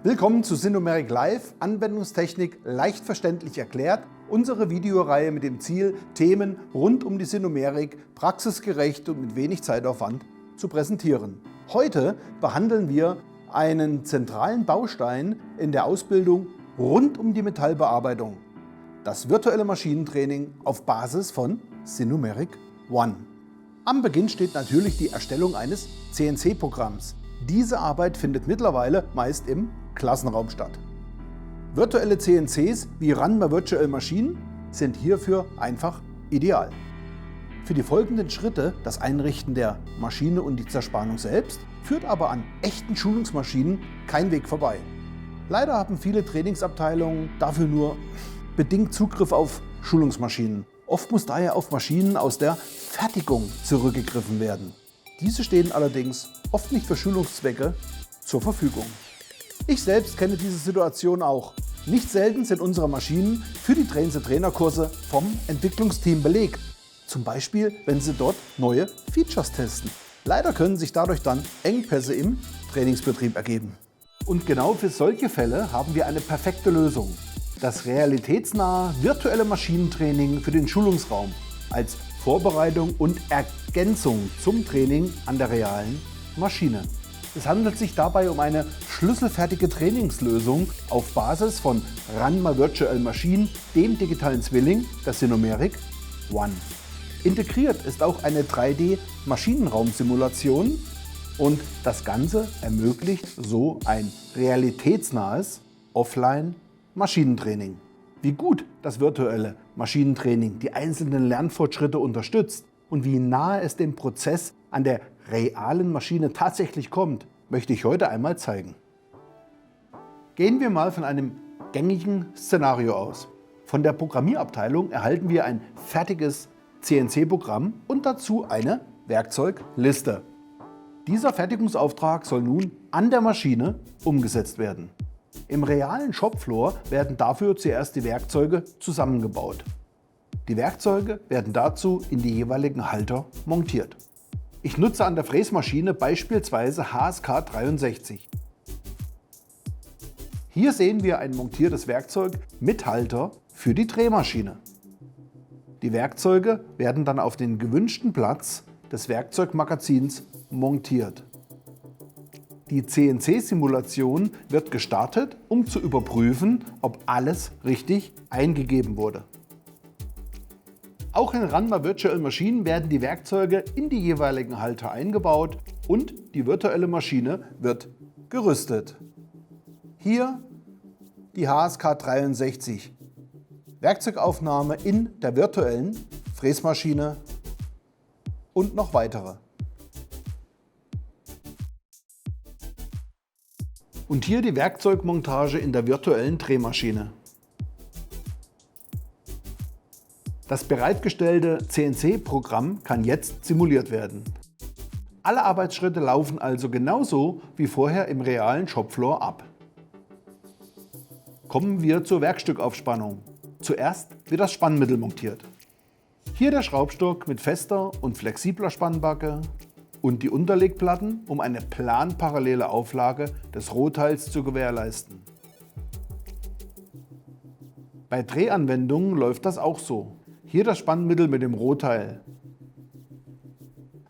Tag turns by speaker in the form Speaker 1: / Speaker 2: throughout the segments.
Speaker 1: Willkommen zu Sinomeric Live, Anwendungstechnik leicht verständlich erklärt. Unsere Videoreihe mit dem Ziel, Themen rund um die Sinomeric praxisgerecht und mit wenig Zeitaufwand zu präsentieren. Heute behandeln wir einen zentralen Baustein in der Ausbildung rund um die Metallbearbeitung. Das virtuelle Maschinentraining auf Basis von Sinomeric One. Am Beginn steht natürlich die Erstellung eines CNC-Programms. Diese Arbeit findet mittlerweile meist im Klassenraum statt. Virtuelle CNCs wie Ranma Virtual Machine sind hierfür einfach ideal. Für die folgenden Schritte, das Einrichten der Maschine und die Zerspannung selbst, führt aber an echten Schulungsmaschinen kein Weg vorbei. Leider haben viele Trainingsabteilungen dafür nur bedingt Zugriff auf Schulungsmaschinen. Oft muss daher auf Maschinen aus der Fertigung zurückgegriffen werden. Diese stehen allerdings oft nicht für Schulungszwecke zur Verfügung. Ich selbst kenne diese Situation auch. Nicht selten sind unsere Maschinen für die Train-the-Trainer-Kurse vom Entwicklungsteam belegt. Zum Beispiel, wenn sie dort neue Features testen. Leider können sich dadurch dann Engpässe im Trainingsbetrieb ergeben. Und genau für solche Fälle haben wir eine perfekte Lösung. Das realitätsnahe virtuelle Maschinentraining für den Schulungsraum als Vorbereitung und Ergänzung zum Training an der realen Maschine. Es handelt sich dabei um eine schlüsselfertige Trainingslösung auf Basis von Ranma Virtual Machine, dem digitalen Zwilling der Sinomeric One. Integriert ist auch eine 3D-Maschinenraumsimulation und das Ganze ermöglicht so ein realitätsnahes Offline-Maschinentraining. Wie gut das virtuelle Maschinentraining die einzelnen Lernfortschritte unterstützt und wie nahe es dem Prozess an der realen Maschine tatsächlich kommt, möchte ich heute einmal zeigen. Gehen wir mal von einem gängigen Szenario aus. Von der Programmierabteilung erhalten wir ein fertiges CNC-Programm und dazu eine Werkzeugliste. Dieser Fertigungsauftrag soll nun an der Maschine umgesetzt werden. Im realen Shopfloor werden dafür zuerst die Werkzeuge zusammengebaut. Die Werkzeuge werden dazu in die jeweiligen Halter montiert. Ich nutze an der Fräsmaschine beispielsweise HSK 63. Hier sehen wir ein montiertes Werkzeug mit Halter für die Drehmaschine. Die Werkzeuge werden dann auf den gewünschten Platz des Werkzeugmagazins montiert. Die CNC-Simulation wird gestartet, um zu überprüfen, ob alles richtig eingegeben wurde. Auch in Ranma Virtual Machine werden die Werkzeuge in die jeweiligen Halter eingebaut und die virtuelle Maschine wird gerüstet. Hier die HSK 63. Werkzeugaufnahme in der virtuellen Fräsmaschine und noch weitere. Und hier die Werkzeugmontage in der virtuellen Drehmaschine. Das bereitgestellte CNC-Programm kann jetzt simuliert werden. Alle Arbeitsschritte laufen also genauso wie vorher im realen Shopfloor ab. Kommen wir zur Werkstückaufspannung. Zuerst wird das Spannmittel montiert. Hier der Schraubstock mit fester und flexibler Spannbacke und die Unterlegplatten, um eine planparallele Auflage des Rohteils zu gewährleisten. Bei Drehanwendungen läuft das auch so. Hier das Spannmittel mit dem Rohteil.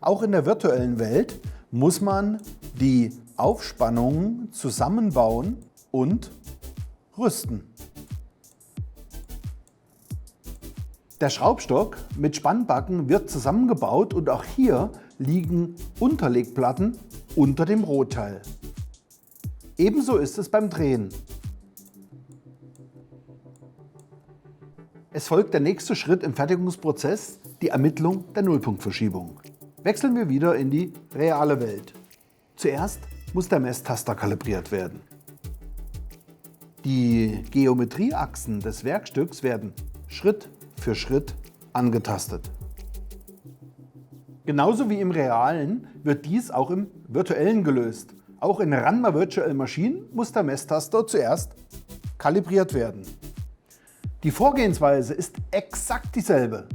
Speaker 1: Auch in der virtuellen Welt muss man die Aufspannungen zusammenbauen und rüsten. Der Schraubstock mit Spannbacken wird zusammengebaut und auch hier liegen Unterlegplatten unter dem Rohteil. Ebenso ist es beim Drehen. Es folgt der nächste Schritt im Fertigungsprozess, die Ermittlung der Nullpunktverschiebung. Wechseln wir wieder in die reale Welt. Zuerst muss der Messtaster kalibriert werden. Die Geometrieachsen des Werkstücks werden Schritt für Schritt angetastet. Genauso wie im realen wird dies auch im virtuellen gelöst. Auch in Ranma Virtual Machine muss der Messtaster zuerst kalibriert werden. Die Vorgehensweise ist exakt dieselbe.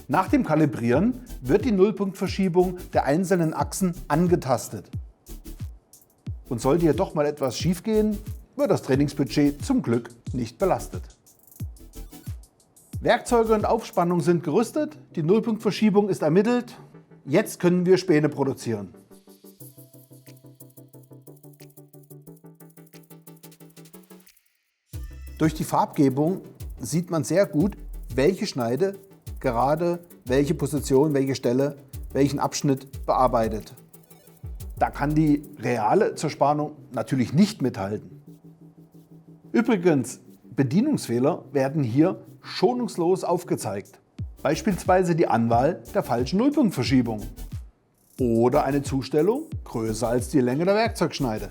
Speaker 1: Nach dem Kalibrieren wird die Nullpunktverschiebung der einzelnen Achsen angetastet. Und sollte hier doch mal etwas schiefgehen, wird das Trainingsbudget zum Glück nicht belastet. Werkzeuge und Aufspannung sind gerüstet, die Nullpunktverschiebung ist ermittelt. Jetzt können wir Späne produzieren. Durch die Farbgebung sieht man sehr gut, welche Schneide gerade welche Position, welche Stelle, welchen Abschnitt bearbeitet. Da kann die reale Zerspannung natürlich nicht mithalten. Übrigens, Bedienungsfehler werden hier schonungslos aufgezeigt. Beispielsweise die Anwahl der falschen Nullpunktverschiebung oder eine Zustellung größer als die Länge der Werkzeugschneide.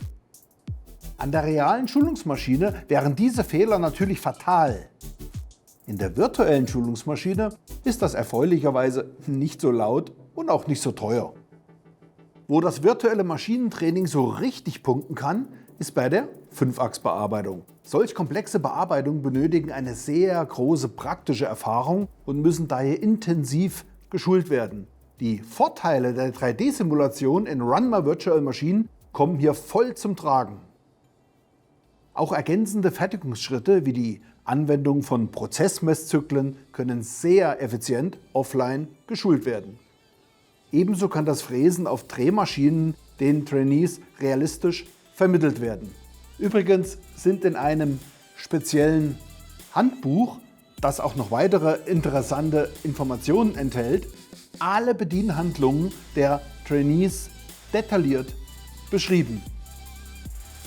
Speaker 1: An der realen Schulungsmaschine wären diese Fehler natürlich fatal. In der virtuellen Schulungsmaschine ist das erfreulicherweise nicht so laut und auch nicht so teuer. Wo das virtuelle Maschinentraining so richtig punkten kann, ist bei der 5-Achs-Bearbeitung. Solch komplexe Bearbeitungen benötigen eine sehr große praktische Erfahrung und müssen daher intensiv geschult werden. Die Vorteile der 3D-Simulation in Run My Virtual Machine kommen hier voll zum Tragen. Auch ergänzende Fertigungsschritte wie die Anwendung von Prozessmesszyklen können sehr effizient offline geschult werden. Ebenso kann das Fräsen auf Drehmaschinen den Trainees realistisch vermittelt werden. Übrigens sind in einem speziellen Handbuch, das auch noch weitere interessante Informationen enthält, alle Bedienhandlungen der Trainees detailliert beschrieben.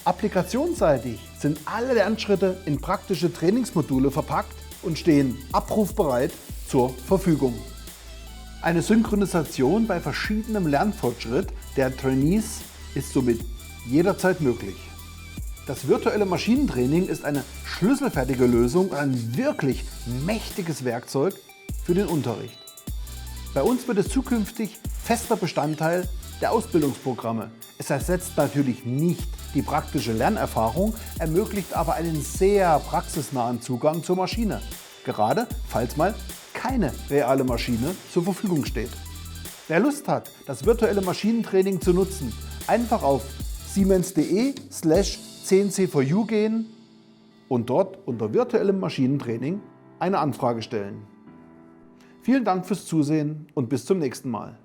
Speaker 1: Applikationsseitig sind alle Lernschritte in praktische Trainingsmodule verpackt und stehen abrufbereit zur Verfügung. Eine Synchronisation bei verschiedenem Lernfortschritt der Trainees ist somit jederzeit möglich. Das virtuelle Maschinentraining ist eine schlüsselfertige Lösung und ein wirklich mächtiges Werkzeug für den Unterricht. Bei uns wird es zukünftig fester Bestandteil der Ausbildungsprogramme. Es ersetzt natürlich nicht die praktische Lernerfahrung, ermöglicht aber einen sehr praxisnahen Zugang zur Maschine, gerade falls mal keine reale Maschine zur Verfügung steht. Wer Lust hat, das virtuelle Maschinentraining zu nutzen, einfach auf siemens.de/cnc4u gehen und dort unter virtuellem Maschinentraining eine Anfrage stellen. Vielen Dank fürs Zusehen und bis zum nächsten Mal.